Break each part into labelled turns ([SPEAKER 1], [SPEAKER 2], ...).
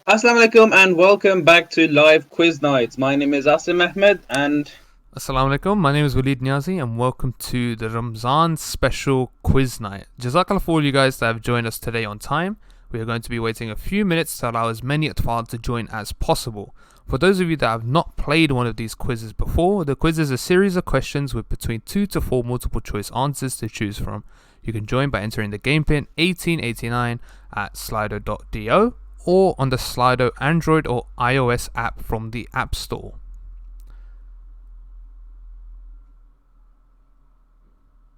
[SPEAKER 1] Assalamu alaikum and welcome back to live quiz nights. My name is Asim Ahmed and
[SPEAKER 2] Assalamu alaikum, my name is Walid Niazi and welcome to the Ramzan special quiz night. Jazakallah for all you guys that have joined us today on time. We are going to be waiting a few minutes to allow as many Atfal to join as possible. For those of you that have not played one of these quizzes before, the quiz is a series of questions with between 2 to 4 multiple choice answers to choose from. You can join by entering the game pin 1889 at slido.do or on the Slido Android or iOS app from the App Store.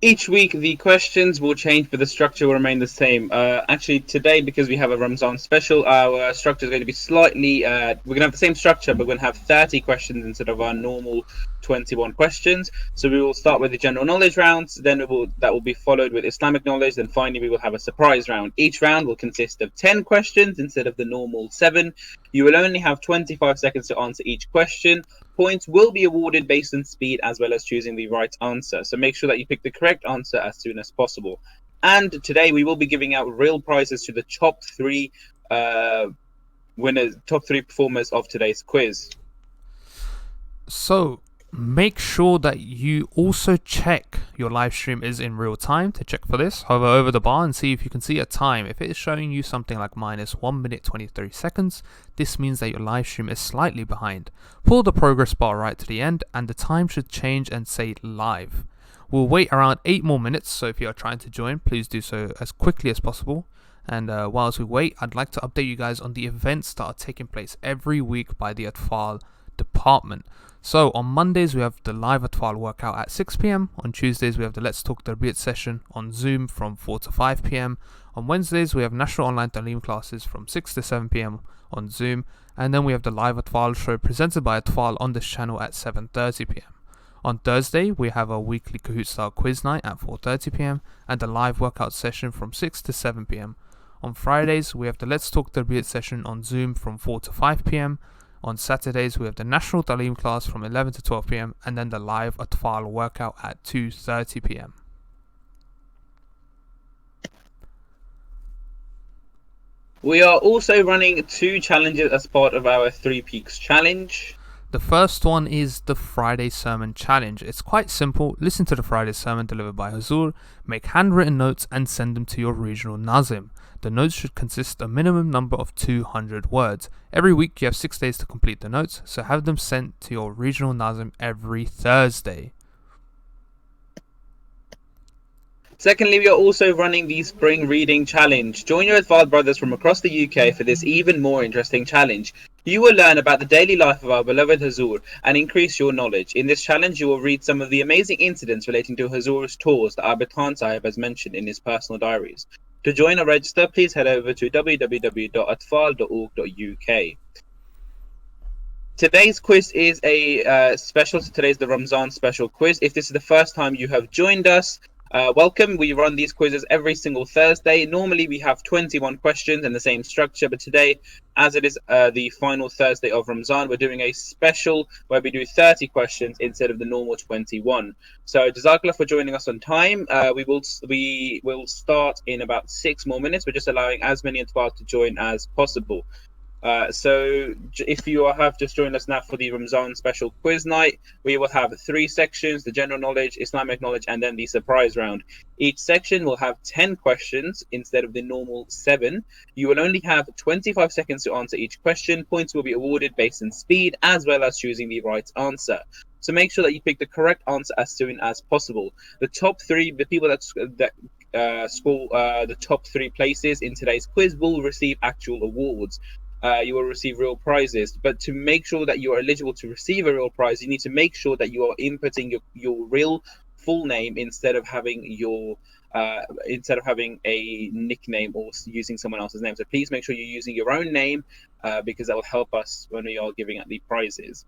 [SPEAKER 1] each week the questions will change but the structure will remain the same. Actually today, because we have a Ramzan special, our structure is going to be slightly, we're going to have the same structure but we're going to have 30 questions instead of our normal 21 questions. So we will start with the general knowledge rounds, then that will be followed with Islamic knowledge, then finally we will have a surprise round. Each round will consist of 10 questions instead of the normal 7. You will only have 25 seconds to answer each question. Points will be awarded based on speed as well as choosing the right answer. So make sure that you pick the correct answer as soon as possible. And today we will be giving out real prizes to the top 3 winners, top 3 performers of today's quiz.
[SPEAKER 2] So make sure that you also check your live stream is in real time. To check for this, hover over the bar and see if you can see a time. If it is showing you something like minus 1 minute 23 seconds, this means that your live stream is slightly behind. Pull the progress bar right to the end and the time should change and say live. We'll wait around 8 more minutes, so if you are trying to join, please do so as quickly as possible. And whilst we wait, I'd like to update you guys on the events that are taking place every week by the Atfal department. So on Mondays we have the live Atfal workout at 6 p.m. On Tuesdays we have the Let's Talk Tarbiyat session on Zoom from 4 to 5 p.m. On Wednesdays we have National Online Talim classes from 6 to 7 p.m. on Zoom. And then we have the live Atfal show presented by Atfal on this channel at 7:30 p.m. On Thursday we have a weekly Kahoot style quiz night at 4:30 p.m. and a live workout session from 6 to 7 p.m. On Fridays we have the Let's Talk Tarbiyat session on Zoom from 4 to 5 p.m. On Saturdays, we have the National Talim class from 11 to 12 p.m. and then the live Atfal workout at 2:30 p.m.
[SPEAKER 1] We are also running 2 challenges as part of our 3 Peaks challenge.
[SPEAKER 2] The first one is the Friday Sermon Challenge. It's quite simple. Listen to the Friday sermon delivered by Huzur, make handwritten notes and send them to your regional Nazim. The notes should consist a minimum number of 200 words. Every week you have 6 days to complete the notes, so have them sent to your regional Nazim every Thursday.
[SPEAKER 1] Secondly, we are also running the Spring Reading Challenge. Join your Atfal brothers from across the UK for this even more interesting challenge. You will learn about the daily life of our beloved Huzur and increase your knowledge. In this challenge, you will read some of the amazing incidents relating to Huzur's tours that our Batan Sahib has mentioned in his personal diaries. To join or register, please head over to www.atfal.org.uk. Today's quiz is a special, so today's the Ramzan special quiz. If this is the first time you have joined us, welcome. We run these quizzes every single Thursday. Normally we have 21 questions in the same structure, but today, as it is the final Thursday of Ramzan, we're doing a special where we do 30 questions instead of the normal 21. So Jazakallah for joining us on time. We will start in about 6 more minutes. We're just allowing as many Atfal to join as possible. So if you have just joined us now for the Ramzan special quiz night, we will have 3 sections: the general knowledge, Islamic knowledge, and then the surprise round. Each section will have 10 questions instead of the normal 7. You will only have 25 seconds to answer each question. Points will be awarded based on speed as well as choosing the right answer. So make sure that you pick the correct answer as soon as possible. The top 3, the people that score the top 3 places in today's quiz will receive actual awards. You will receive real prizes, but to make sure that you are eligible to receive a real prize, you need to make sure that you are inputting your real full name instead of having a nickname or using someone else's name. So please make sure you're using your own name because that will help us when we are giving out the prizes.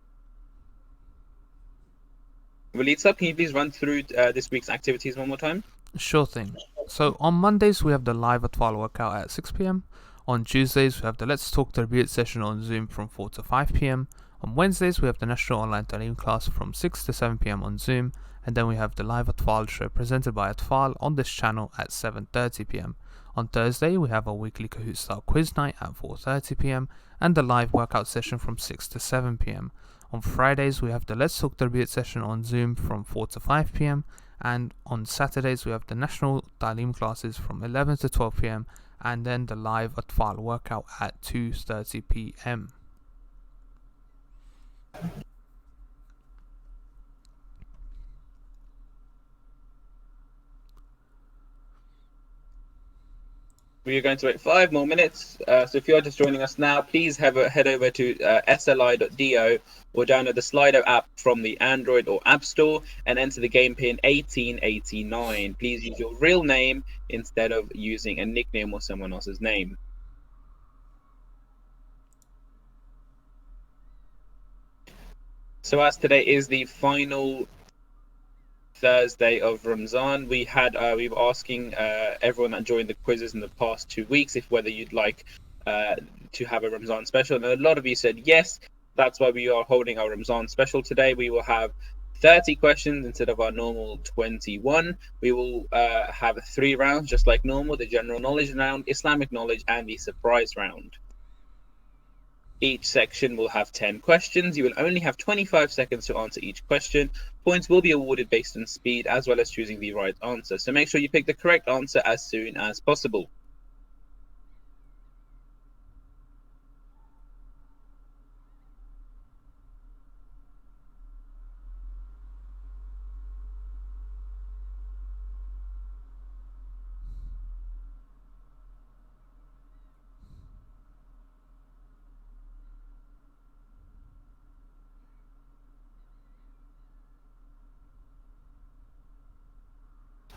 [SPEAKER 1] Walid Sab, can you please run through this week's activities one more time?
[SPEAKER 2] Sure thing. So on Mondays we have the live Atfal workout at 6 p.m. On Tuesdays we have the Let's Talk Tarbiyat session on Zoom from 4 to 5 p.m. On Wednesdays we have the National Online Talim class from 6 to 7 p.m. on Zoom, and then we have the live Atfal show presented by Atfal on this channel at 7:30 p.m. On Thursday, we have our weekly Kahoot style quiz night at 4:30 p.m. and the live workout session from 6 to 7 p.m. On Fridays, we have the Let's Talk Tarbiyat session on Zoom from 4 to 5 p.m. And on Saturdays, we have the National Talim classes from 11 to 12 p.m. and then the live Atfal workout at 2:30 p.m.
[SPEAKER 1] We are going to wait 5 more minutes. So if you're just joining us now, please head over to sli.do or download the Slido app from the Android or App Store and enter the game pin 1889. Please use your real name instead of using a nickname or someone else's name. So as today is the final Thursday of Ramadan, we were asking everyone that joined the quizzes in the past 2 weeks if whether you'd like to have a Ramadan special, and a lot of you said yes. That's why we are holding our Ramadan special today. We will have 30 questions instead of our normal 21. We will have 3 rounds just like normal: the general knowledge round, Islamic knowledge, and the surprise round. Each section will have 10 questions. You will only have 25 seconds to answer each question. Points will be awarded based on speed as well as choosing the right answer. So make sure you pick the correct answer as soon as possible.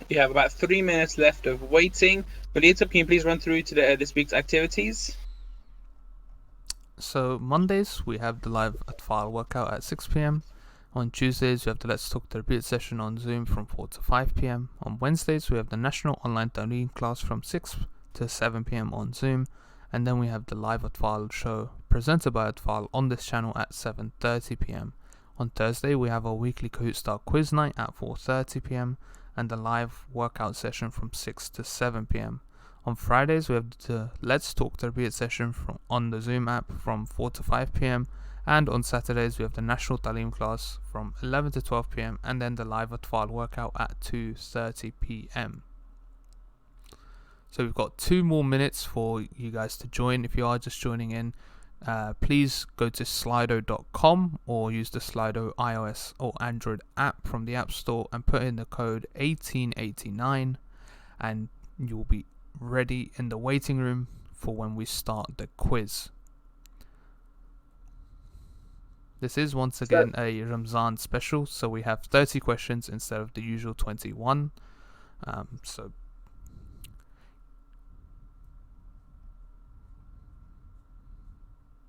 [SPEAKER 1] We have about 3 minutes left of waiting. Khalid, can you please run through to this week's activities?
[SPEAKER 2] So Mondays, we have the live Atfal workout at 6 p.m. On Tuesdays, we have the Let's Talk Tarbiyat session on Zoom from 4 to 5 p.m. On Wednesdays, we have the National Online Talim class from 6 to 7 p.m. on Zoom. And then we have the live Atfal show presented by Atfal on this channel at 7:30 p.m. On Thursday, we have our weekly Kahoot style quiz night at 4:30 p.m. and the live workout session from 6 to 7 p.m. On Fridays, we have the Let's Talk Tarbiyat session on the Zoom app from 4 to 5 p.m. And on Saturdays, we have the National Talim class from 11 to 12 p.m. and then the live Atfal workout at 2:30 p.m. So we've got 2 more minutes for you guys to join. If you are just joining in, please go to slido.com or use the Slido iOS or Android app from the App Store and put in the code 1889 and you'll be ready in the waiting room for when we start the quiz. This is once again a Ramzan special, so we have 30 questions instead of the usual 21.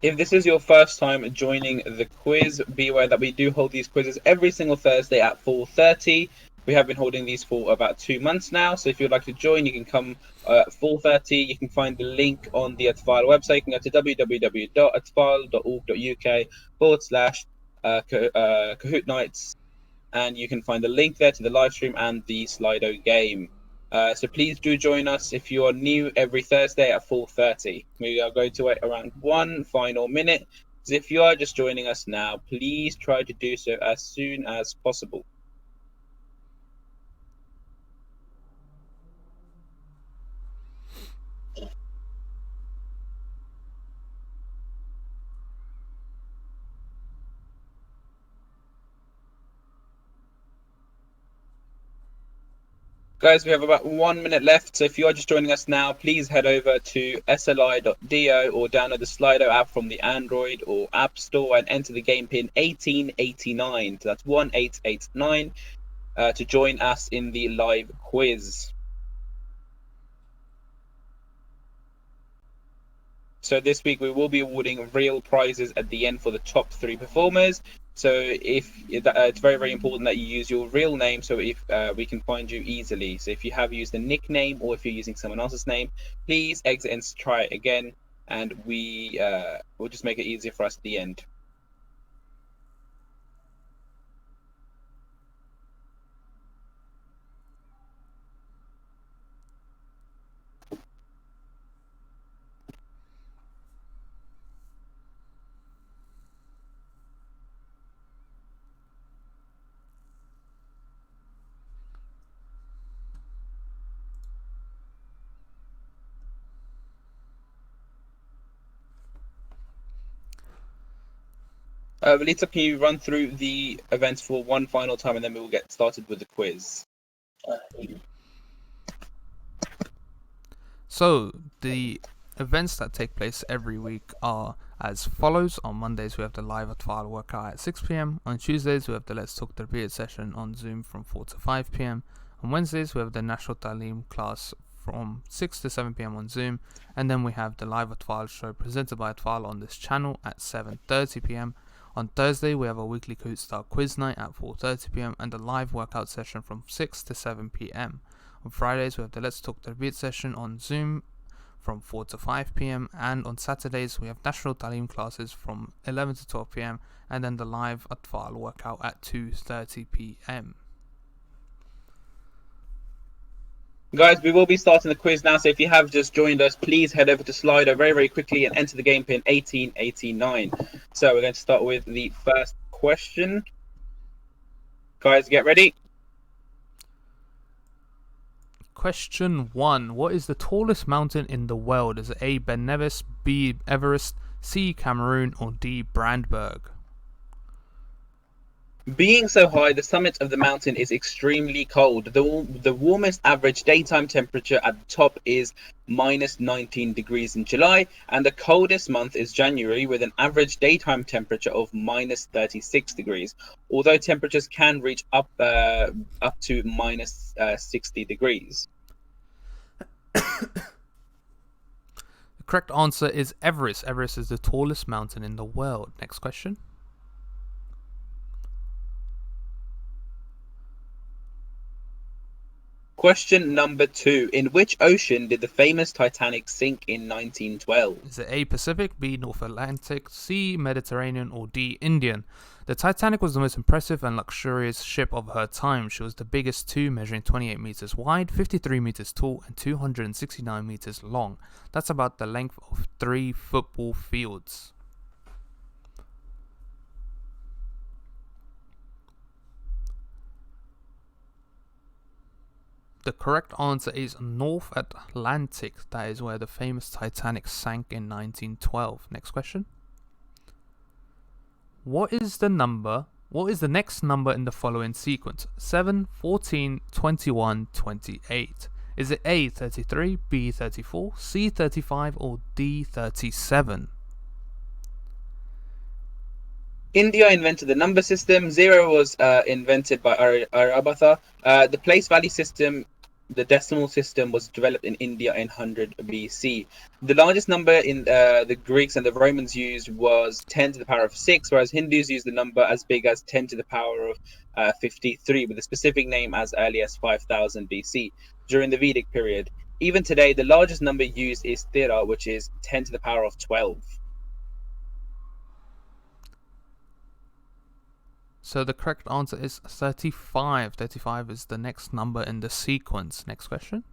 [SPEAKER 1] If this is your first time joining the quiz, be aware that we do hold these quizzes every single Thursday at 4:30. We have been holding these for about 2 months now, so if you'd like to join, you can come at 4:30. You can find the link on the Atfal website. You can go to www.atfal.org.uk/Kahoot Nights, and you can find the link there to the live stream and the Slido game. So please do join us if you are new every Thursday at 4:30. We are going to wait around 1 final minute. So if you are just joining us now, please try to do so as soon as possible. Guys, we have about 1 minute left, so if you are just joining us now, please head over to sli.do or download the Slido app from the Android or App Store and enter the game pin 1889. So that's 1889 to join us in the live quiz. So this week we will be awarding real prizes at the end for the top 3 performers. So it's very, very important that you use your real name so if we can find you easily. So if you have used a nickname or if you're using someone else's name, please exit and try it again, and we'll just make it easier for us at the end. Velita, can you run through the events for one final time, and then we will get started with the quiz?
[SPEAKER 2] So, the events that take place every week are as follows. On Mondays, we have the live Atfal workout at 6 p.m. On Tuesdays, we have the Let's Talk Tarbiyat session on Zoom from 4 to 5 p.m. On Wednesdays, we have the National Talim class from 6 to 7 p.m. on Zoom. And then we have the live Atfal show presented by Atfal on this channel at 7:30 p.m. On Thursday, we have a weekly Kahoot style quiz night at 4:30 p.m. and a live workout session from 6 to 7 p.m. On Fridays, we have the Let's Talk Tarbiyat session on Zoom from 4 to 5 p.m. And on Saturdays, we have National Talim classes from 11 to 12 p.m. and then the live Atfal workout at 2:30 p.m.
[SPEAKER 1] Guys, we will be starting the quiz now, so if you have just joined us, please head over to Slido very, very quickly and enter the game pin 1889. So we're going to start with the first question. Guys, get ready.
[SPEAKER 2] Question 1. What is the tallest mountain in the world? Is it A. Ben Nevis, B. Everest, C. Cameroon, or D. Brandberg?
[SPEAKER 1] Being so high, the summit of the mountain is extremely cold. The warmest average daytime temperature at the top is minus 19 degrees in July, and the coldest month is January with an average daytime temperature of minus 36 degrees, although temperatures can reach up to minus 60 degrees.
[SPEAKER 2] The correct answer is Everest. Everest is the tallest mountain in the world. Next question.
[SPEAKER 1] Question number 2. In which ocean did the famous Titanic sink in 1912?
[SPEAKER 2] Is it A. Pacific, B. North Atlantic, C. Mediterranean, or D. Indian? The Titanic was the most impressive and luxurious ship of her time. She was the biggest too, measuring 28 meters wide, 53 meters tall, and 269 meters long. That's about the length of 3 football fields. The correct answer is North Atlantic. That is where the famous Titanic sank in 1912. Next question. What is the next number in the following sequence? 7, 14, 21, 28. Is it A, 33, B, 34, C, 35, or D, 37?
[SPEAKER 1] India invented the number system. 0 was invented by Aryabhatha. The place value system, the decimal system, was developed in India in 100 BC. The largest number in the Greeks and the Romans used was 10 to the power of 6, whereas Hindus used the number as big as 10 to the power of 53, with a specific name as early as 5000 BC during the Vedic period. Even today, the largest number used is Thira, which is 10 to the power of 12.
[SPEAKER 2] So the correct answer is 35. 35 is the next number in the sequence. Next question.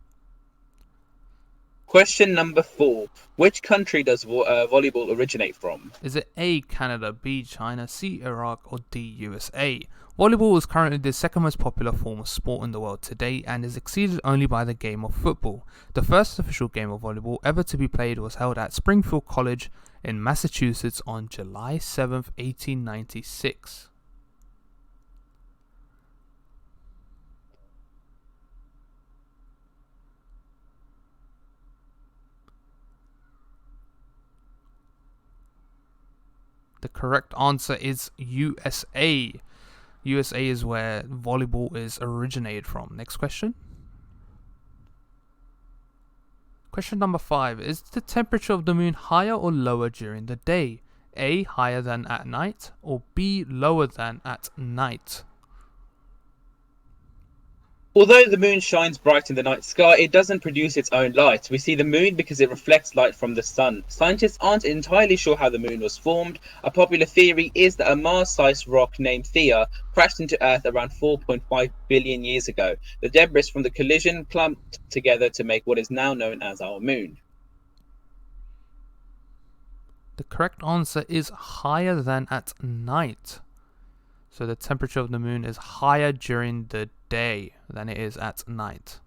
[SPEAKER 1] Question number 4. Which country does volleyball originate from?
[SPEAKER 2] Is it A, Canada, B, China, C, Iraq, or D, USA? Volleyball is currently the second most popular form of sport in the world today and is exceeded only by the game of football. The first official game of volleyball ever to be played was held at Springfield College in Massachusetts on July 7th, 1896. The correct answer is USA. USA is where volleyball is originated from. Next question. Question number 5. Is the temperature of the moon higher or lower during the day? A, higher than at night, or B, lower than at night?
[SPEAKER 1] Although the moon shines bright in the night sky, it doesn't produce its own light. We see the moon because it reflects light from the sun. Scientists aren't entirely sure how the moon was formed. A popular theory is that a Mars-sized rock named Theia crashed into Earth around 4.5 billion years ago. The debris from the collision clumped together to make what is now known as our moon.
[SPEAKER 2] The correct answer is higher than at night. So the temperature of the moon is higher during the day than it is at night.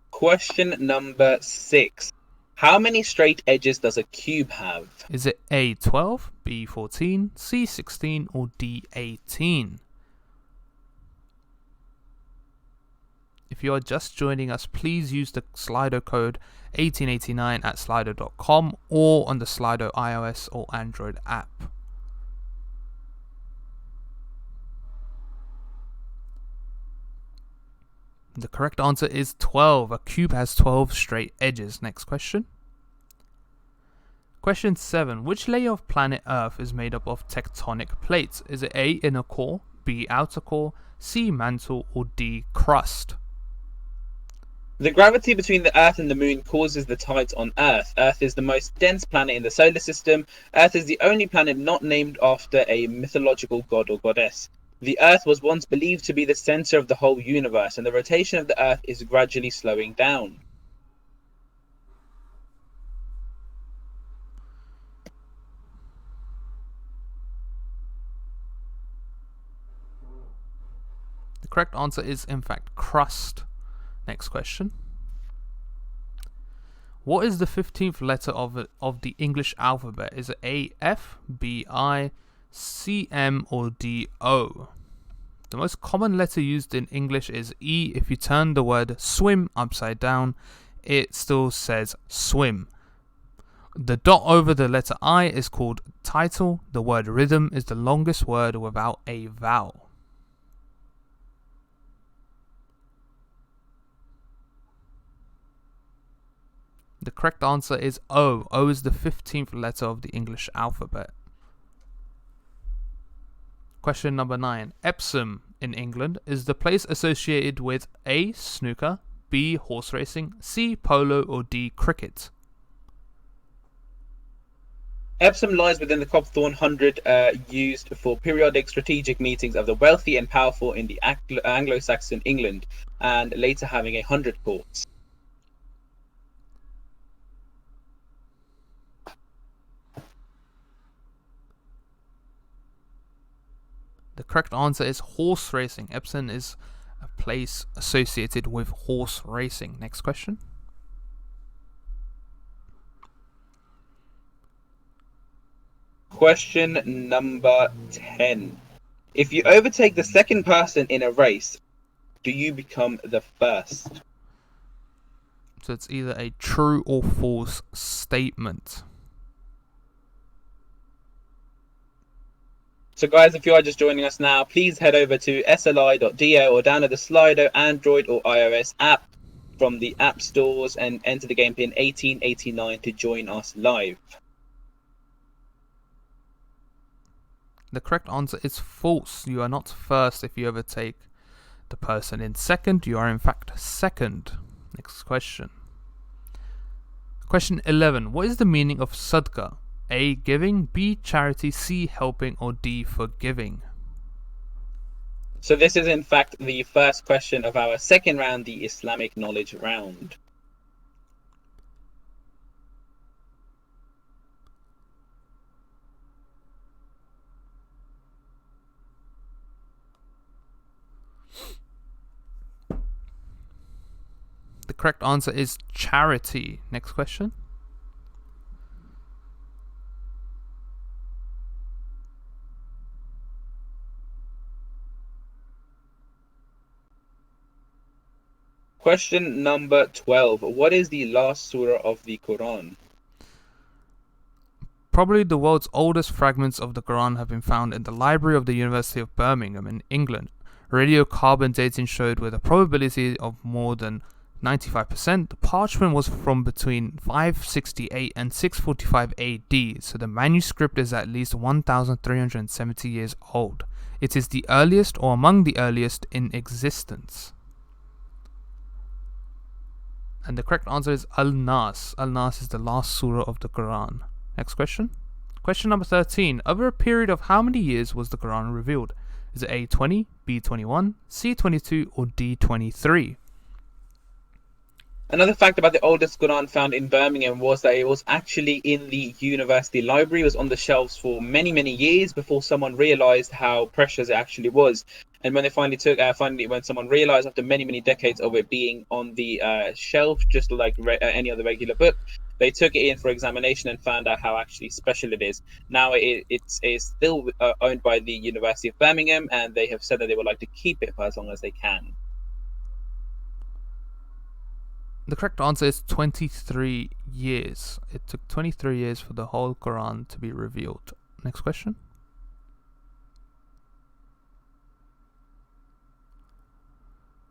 [SPEAKER 1] Question number 6. How many straight edges does a cube have?
[SPEAKER 2] Is it A 12, B 14, C 16, or D 18? If you are just joining us, please use the Slido code 1889 at slido.com or on the Slido iOS or Android app. The correct answer is 12. A cube has 12 straight edges. Next question. Question 7. Which layer of planet Earth is made up of tectonic plates? Is it A, inner core, B, outer core, C, mantle, or D, crust?
[SPEAKER 1] The gravity between the Earth and the Moon causes the tides on Earth. Earth is the most dense planet in the solar system. Earth is the only planet not named after a mythological god or goddess. The Earth was once believed to be the center of the whole universe, and the rotation of the Earth is gradually slowing down.
[SPEAKER 2] The correct answer is, in fact, crust. Next question. What is the 15th letter of the English alphabet? Is it A, F, B, I, C, M, or D, O? The most common letter used in English is E. If you turn the word swim upside down, it still says swim. The dot over the letter I is called title. The word rhythm is the longest word without a vowel. The correct answer is O. O is the 15th letter of the English alphabet. Question number 9. Epsom in England is the place associated with A, snooker, B, horse racing, C, polo, or D, cricket.
[SPEAKER 1] Epsom lies within the Copthorne 100, used for periodic strategic meetings of the wealthy and powerful in the Anglo-Saxon England, and later having 100 courts.
[SPEAKER 2] The correct answer is horse racing. Epsom is a place associated with horse racing. Next question.
[SPEAKER 1] Question number 10. If you overtake the second person in a race, do you become the first?
[SPEAKER 2] So it's either a true or false statement.
[SPEAKER 1] So guys, if you are just joining us now, please head over to sli.do or download the Slido Android or iOS app from the app stores and enter the game pin 1889 to join us live.
[SPEAKER 2] The correct answer is false. You are not first if you overtake the person in second. You are in fact second. Next question. Question 11. What is the meaning of sadqa? A, giving, B, charity, C, helping, or D, forgiving?
[SPEAKER 1] So this is in fact the first question of our second round, the Islamic knowledge round.
[SPEAKER 2] The correct answer is charity. Next question.
[SPEAKER 1] Question number 12. What is the last surah of the Quran?
[SPEAKER 2] Probably the world's oldest fragments of the Quran have been found in the library of the University of Birmingham in England. Radiocarbon dating showed with a probability of more than 95%. The parchment was from between 568 and 645 AD, so the manuscript is at least 1,370 years old. It is the earliest or among the earliest in existence. And the correct answer is Al-Nas. Al-Nas is the last surah of the Quran. Next question. Question number 13. Over a period of how many years was the Quran revealed? Is it A, 20, B, 21, C, 22, or D, 23?
[SPEAKER 1] Another fact about the oldest Quran found in Birmingham was that it was actually in the university library. It was on the shelves for many, many years before someone realized how precious it actually was. And when they when someone realized after many, many decades of it being on the shelf, just like any other regular book, They took it in for examination and found out how actually special it is. Now it's still owned by the University of Birmingham, and they have said that they would like to keep it for as long as they can.
[SPEAKER 2] The correct answer is 23 years. It took 23 years for the whole Quran to be revealed. Next question.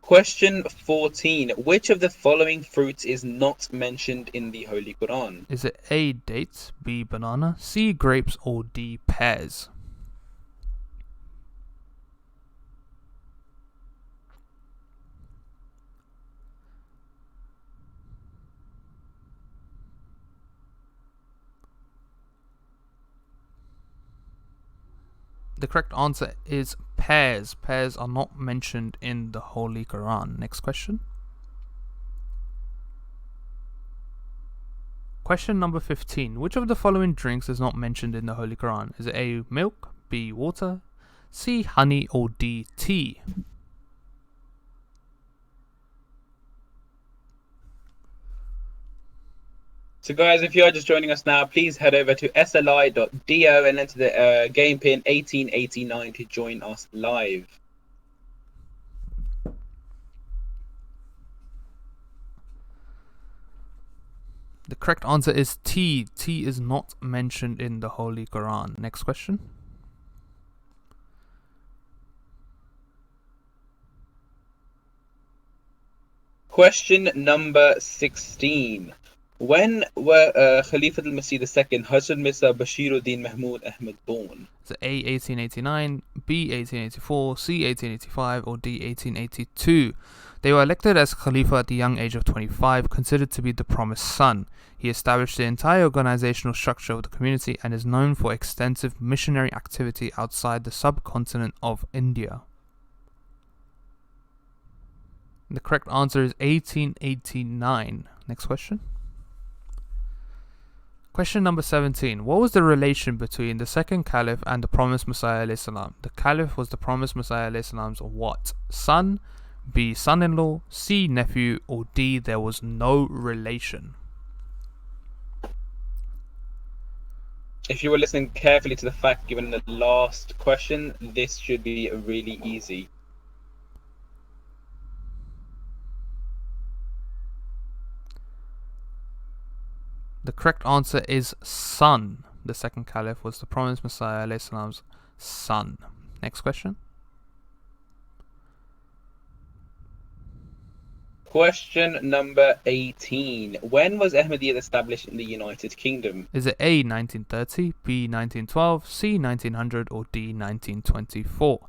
[SPEAKER 1] Question 14. Which of the following fruits is not mentioned in the Holy Quran?
[SPEAKER 2] Is it A, dates, B, banana, C, grapes, or D, pears? The correct answer is pears. Pears are not mentioned in the Holy Quran. Next question. Question number 15. Which of the following drinks is not mentioned in the Holy Quran? Is it A, milk, B, water, C, honey, or D, tea?
[SPEAKER 1] So guys, if you are just joining us now, please head over to sli.do and enter the game pin 1889 to join us live.
[SPEAKER 2] The correct answer is tea. Tea is not mentioned in the Holy Quran. Next question.
[SPEAKER 1] Question number 16. When were Khalifa al-Masih II, Hazrat Mirza Bashiruddin Mahmud Ahmad born?
[SPEAKER 2] Is it A, 1889, B, 1884, C, 1885, or D, 1882? They were elected as Khalifa at the young age of 25, considered to be the promised son. He established the entire organizational structure of the community and is known for extensive missionary activity outside the subcontinent of India. The correct answer is 1889. Next question. Question number 17. What was the relation between the second caliph and the promised Messiah alayhi salam? The caliph was the promised Messiah alayhi salam's what? Son, B, son-in-law, C, nephew, or D, there was no relation?
[SPEAKER 1] If you were listening carefully to the fact given in the last question, this should be really easy.
[SPEAKER 2] The correct answer is son. The second caliph was the promised Messiah alayhi salam's son. Next question.
[SPEAKER 1] Question number 18. When was Ahmadiyya established in the United Kingdom?
[SPEAKER 2] Is it A, 1930, B, 1912, C, 1900, or D, 1924?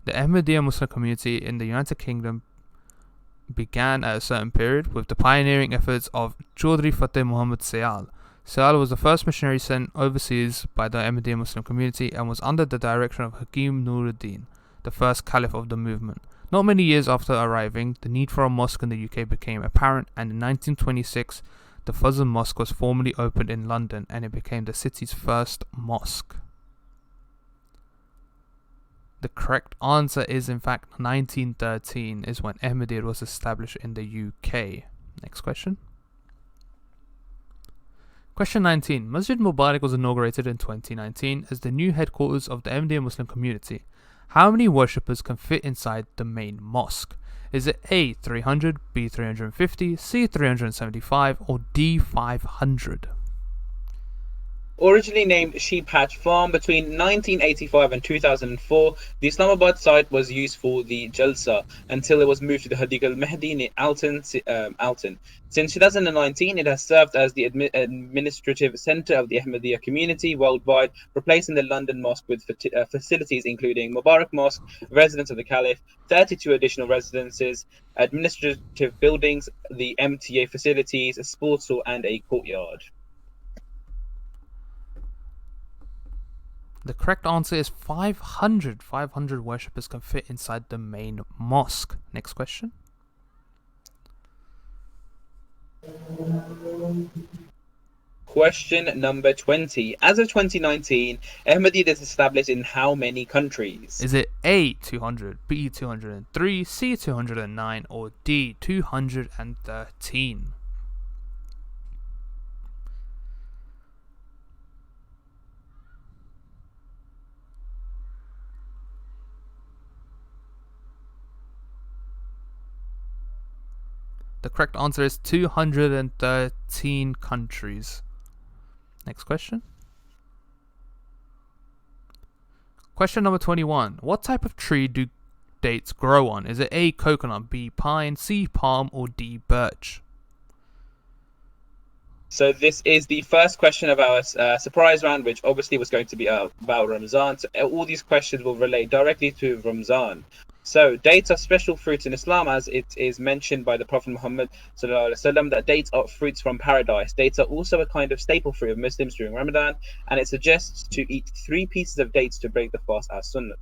[SPEAKER 2] The Ahmadiyya Muslim community in the United Kingdom began at a certain period with the pioneering efforts of Chaudhry Fateh Muhammad Sayal. Sayal was the first missionary sent overseas by the Ahmadiyya Muslim community and was under the direction of Hakim Nuruddin, the first caliph of the movement. Not many years after arriving, the need for a mosque in the UK became apparent, and in 1926, the Fazl Mosque was formally opened in London, and it became the city's first mosque. The correct answer is in fact 1913 is when Ahmadiyya was established in the UK. Next question. Question 19. Masjid Mubarak was inaugurated in 2019 as the new headquarters of the Ahmadiyya Muslim community. How many worshippers can fit inside the main mosque? Is it A, 300, B, 350, C, 375, or D, 500?
[SPEAKER 1] Originally named Sheep Hatch Farm, between 1985 and 2004, the Islamabad site was used for the Jalsa until it was moved to the Hadiq al-Mahdi near Alton. Since 2019, it has served as the administrative centre of the Ahmadiyya community worldwide, replacing the London Mosque with facilities including Mubarak Mosque, residence of the Caliph, 32 additional residences, administrative buildings, the MTA facilities, a sports hall, and a courtyard.
[SPEAKER 2] The correct answer is 500. 500 worshippers can fit inside the main mosque. Next question.
[SPEAKER 1] Question number 20. As of 2019, Ahmadiyya is established in how many countries?
[SPEAKER 2] Is it A, 200, B, 203, C, 209, or D, 213? The correct answer is 213 countries. Next question. Question number 21. What type of tree do dates grow on? Is it A, coconut, B, pine, C, palm, or D, birch?
[SPEAKER 1] So this is the first question of our surprise round, which obviously was going to be about Ramadan. So all these questions will relate directly to Ramadan. So dates are special fruits in Islam, as it is mentioned by the Prophet Muhammad ﷺ, that dates are fruits from paradise. Dates are also a kind of staple fruit of Muslims during Ramadan, and it suggests to eat 3 pieces of dates to break the fast as sunnah.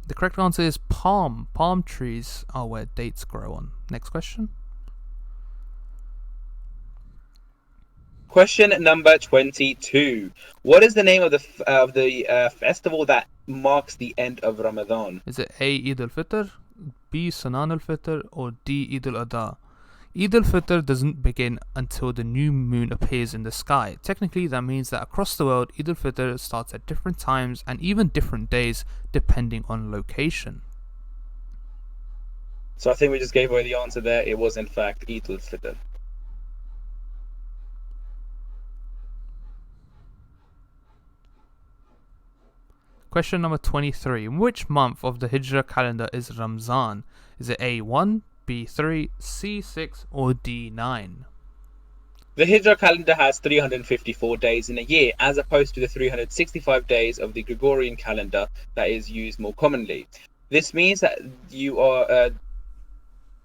[SPEAKER 2] The correct answer is palm. Palm trees are where dates grow on. Next question.
[SPEAKER 1] Question number 22. What is the name of the festival that marks the end of Ramadan?
[SPEAKER 2] Is it A, Eid al-Fitr, B, Sanan al-Fitr, or D, Eid al-Adha? Eid al-Fitr doesn't begin until the new moon appears in the sky. Technically, that means that across the world, Eid al-Fitr starts at different times and even different days depending on location.
[SPEAKER 1] So I think we just gave away the answer there. It was in fact Eid al-Fitr.
[SPEAKER 2] Question number 23. In which month of the Hijrah calendar is Ramzan? Is it A1, B3, C6, or D9?
[SPEAKER 1] The Hijrah calendar has 354 days in a year, as opposed to the 365 days of the Gregorian calendar that is used more commonly. This means that you are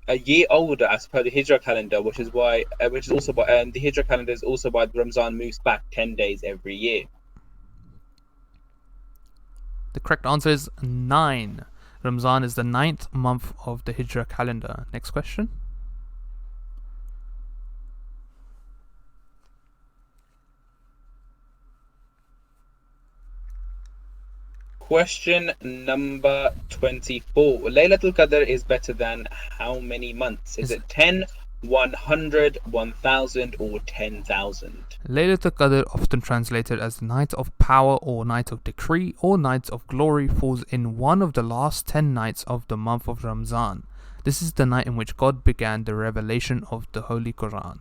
[SPEAKER 1] a year older as per the Hijrah calendar, which is why, the Hijrah calendar is also why Ramzan moves back 10 days every year.
[SPEAKER 2] The correct answer is 9. Ramzan is the 9th month of the Hijrah calendar. Next question.
[SPEAKER 1] Question number 24. Laylatul Qadr is better than how many months? Is it 10, 100, 1000, or 10,000?
[SPEAKER 2] Laylatul Qadr, often translated as the night of power or night of decree or night of glory, falls in one of the last 10 nights of the month of Ramzan. This is the night in which God began the revelation of the Holy Quran.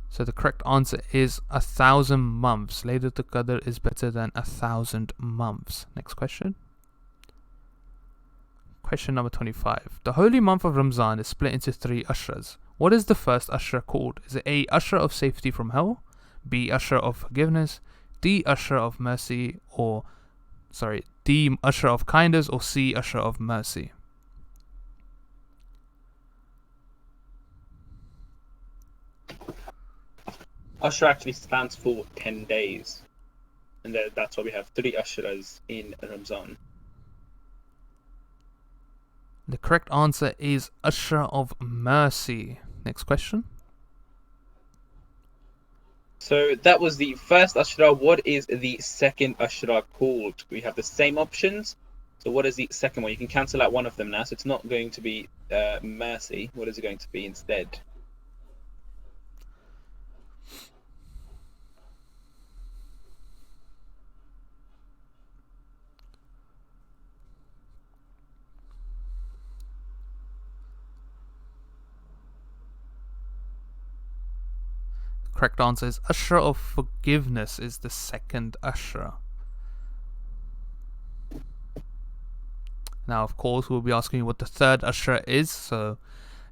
[SPEAKER 2] So the correct answer is 1,000 months. Laylatul Qadr is better than 1,000 months. Next question. Question number 25. The holy month of Ramzan is split into 3 ashras. What is the first ashra called? Is it A, ashra of safety from hell, B, ashra of forgiveness, D, ashra of mercy, D, ashra of kindness, or C, ashra of mercy?
[SPEAKER 1] Ashra actually stands for 10 days. And that's why we have 3 ashras in Ramzan.
[SPEAKER 2] The correct answer is ashra of mercy. Next question.
[SPEAKER 1] So that was the first ashra. What is the second ashra called? We have the same options. So what is the second one? You can cancel out one of them now. So it's not going to be mercy. What is it going to be instead?
[SPEAKER 2] Correct answer is ashra of forgiveness is the second ashra. Now, of course, we'll be asking you what the third ashra is. So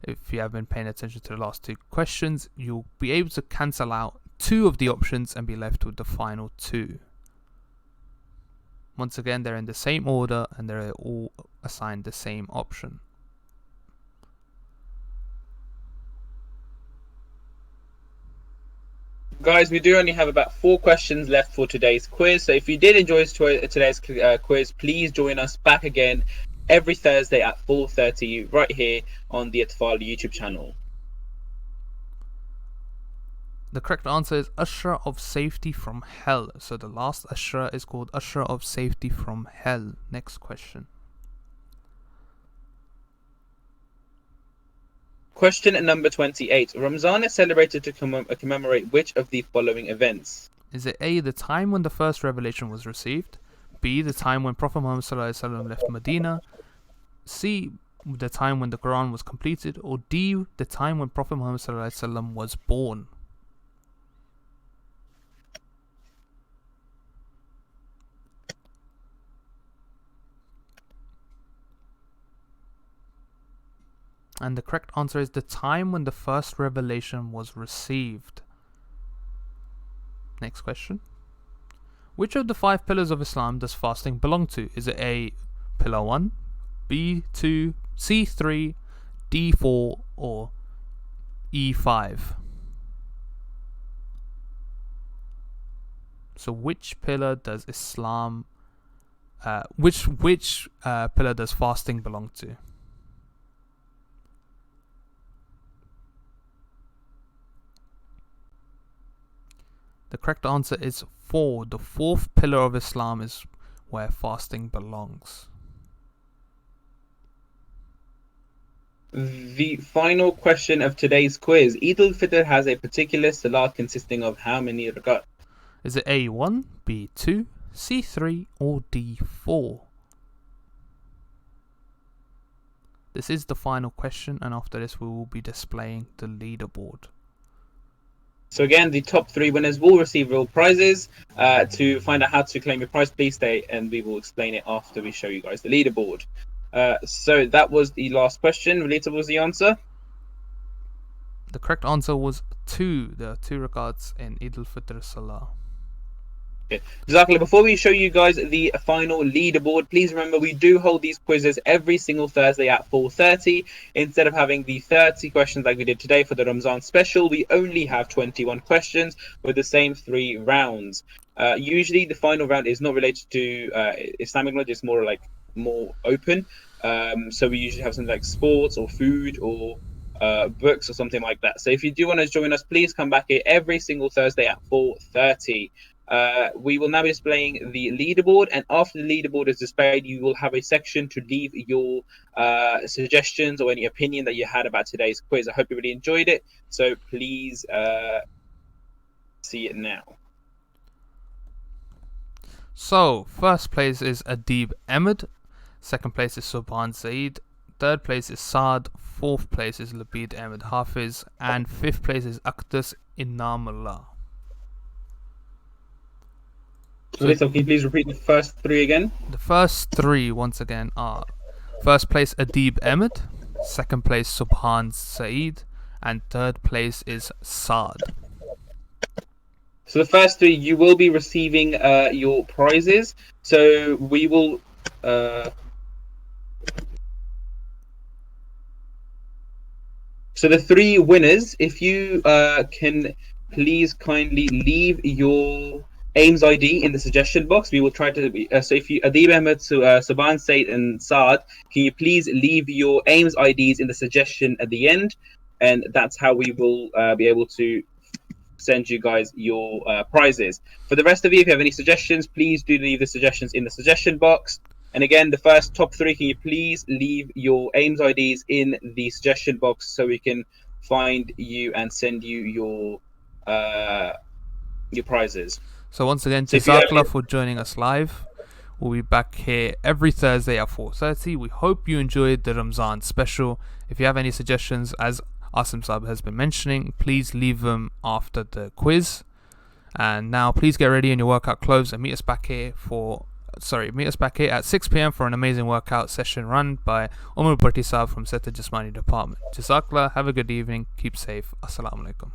[SPEAKER 2] if you have been paying attention to the last 2 questions, you'll be able to cancel out 2 of the options and be left with the final 2. Once again, they're in the same order and they're all assigned the same option.
[SPEAKER 1] Guys, we do only have about 4 questions left for today's quiz. So if you did enjoy today's quiz, please join us back again every Thursday at 4:30 right here on the Atfal YouTube channel.
[SPEAKER 2] The correct answer is ashra of safety from hell. So the last ashra is called ashra of safety from hell. Next question.
[SPEAKER 1] Question number 28. Ramzan is celebrated to commemorate which of the following events?
[SPEAKER 2] Is it A, the time when the first revelation was received, B, the time when Prophet Muhammad ﷺ left Medina, C, the time when the Quran was completed, or D, the time when Prophet Muhammad ﷺ was born? And the correct answer is the time when the first revelation was received. Next question. Which of the 5 pillars of Islam does fasting belong to? Is it A, pillar 1, B, 2, C, 3, D, 4, or E, 5? So which pillar does Islam, which pillar does fasting belong to? The correct answer is 4. The 4th pillar of Islam is where fasting belongs.
[SPEAKER 1] The final question of today's quiz. Eid al-Fitr has a particular salat consisting of how many rakat?
[SPEAKER 2] Is it A1, B2, C3, or D4? This is the final question, and after this we will be displaying the leaderboard.
[SPEAKER 1] So again, the top 3 winners will receive real prizes. To find out how to claim your prize, please stay and we will explain it after we show you guys the leaderboard. So that was the last question. Relita, what was the answer?
[SPEAKER 2] The correct answer was 2. There are 2 rakats in Eid al-Fitr Salah.
[SPEAKER 1] Okay. Jazakallah, before we show you guys the final leaderboard, please remember we do hold these quizzes every single Thursday at 4:30. Instead of having the 30 questions like we did today for the Ramadan special, we only have 21 questions with the same 3 rounds. Usually the final round is not related to Islamic knowledge, it's more open. So we usually have something like sports or food or books or something like that. So if you do want to join us, please come back here every single Thursday at 4:30. We will now be displaying the leaderboard, and after the leaderboard is displayed, you will have a section to leave your suggestions or any opinion that you had about today's quiz. I hope you really enjoyed it, so please see it now.
[SPEAKER 2] So, first place is Adib Ahmed, second place is Subhan Saeed, third place is Saad, fourth place is Labid Ahmed Hafiz, and fifth place is Aktas Inamullah.
[SPEAKER 1] So can you please repeat the first 3 again?
[SPEAKER 2] The first 3 once again are first place Adib Ahmed, second place Subhan Saeed, and third place is Saad.
[SPEAKER 1] So the first 3, you will be receiving your prizes. So we will so the 3 winners, if you can please kindly leave your AIMS ID in the suggestion box. We will try to so if you Adib Ahmed, Subhan Said and Saad, can you please leave your AIMS IDs in the suggestion at the end, and that's how we will be able to send you guys your prizes. For the rest of you, if you have any suggestions, please do leave the suggestions in the suggestion box. And again, the first top 3, can you please leave your AIMS IDs in the suggestion box so we can find you and send you your prizes.
[SPEAKER 2] So once again, Jazakallah for joining us live. We'll be back here every Thursday at 4:30. We hope you enjoyed the Ramzan special. If you have any suggestions, as Asim Saab has been mentioning, please leave them after the quiz. And now please get ready in your workout clothes and meet us back here at 6 p.m. for an amazing workout session run by Umar Bhatti Saab from Seta Jismani Department. Jazakallah, have a good evening, keep safe. Assalamu alaikum.